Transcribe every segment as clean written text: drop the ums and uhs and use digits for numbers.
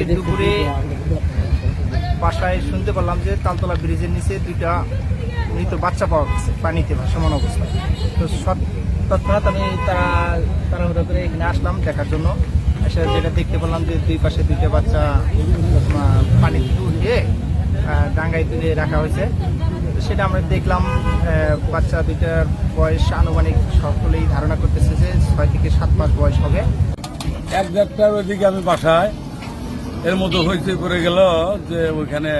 আজকে দুপুরে বাসায় শুনতে পারলাম যে তালতলা ব্রিজের নিচে দুইটা মৃত বাচ্চা পাওয়া গেছে পানিতে ভাসমান অবস্থায়। তো তৎক্ষণাৎ আমি তাড়াহুড়ো করে এখানে আসলাম দেখার জন্য। এসে যেটা দেখতে পেলাম যে দুই পাশে দুইটা বাচ্চা পানি থেকে উঠিয়ে ডাঙ্গায় তুলে রাখা হয়েছে। সেটা আমরা দেখলাম। বাচ্চা দুইটার বয়স আনুমানিক সকলেই ধারণা করতেছে যে 6 থেকে 7 মাস বয়স হবে। 1-1টার ওইদিকে আমি বাসায় এর মতো হয়েছে করে গেল যে ওইখানে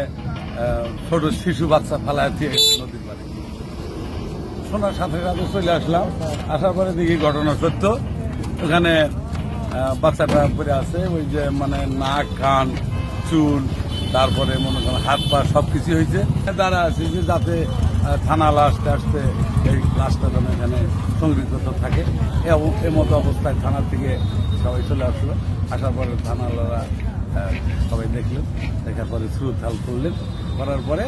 ছোট শিশু বাচ্চা ফালায় দিয়ে নদীর পাড়ে শোনার সাথে সাথে চলে আসলাম। আসার পরে দেখি ঘটনা সত্য। ওখানে বাচ্চাটা পরে আছে, ওই যে মানে নাক কান চুল তারপরে মনে করেন হাত পা সবকিছু হয়েছে। দাঁড়া আছে যে যাতে থানা আসতে আসতে এই লাশটা যেন এখানে সংরক্ষিত থাকে এমতো অবস্থায় থানার থেকে সবাই চলে আসলো। আসার পরে থানাওয়ালারা সবাই দেখলেন, দেখার পরে শ্রুথাল করলেন, করার পরে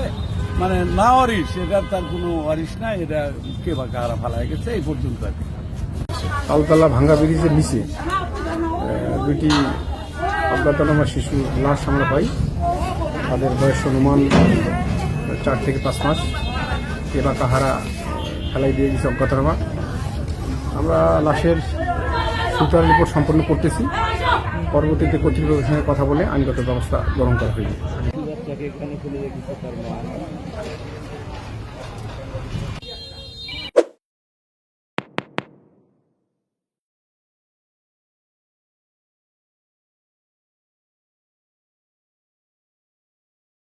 মানে না ওয়ারিশ, এটা তার কোনো ওয়ারিশ নাই, এটা কে বা কাহারা ফালায় গেছে এই পর্যন্ত আর কি। তালতলা ভাঙ্গা ব্রিজের নিচে দুইটি অজ্ঞাতনামা শিশু লাশ আমরা পাই। তাদের বয়স অনুমান 4 থেকে 5 মাস। কে বা কাহারা ফেলাই দিয়ে গেছে অজ্ঞাতনামা। আমরা লাশের সুতার রিপোর্ট সম্পন্ন করতেছি। পরবর্তীতে কর্তৃপক্ষের সঙ্গে কথা বলে আইনগত ব্যবস্থা গ্রহণ করা হয়েছে।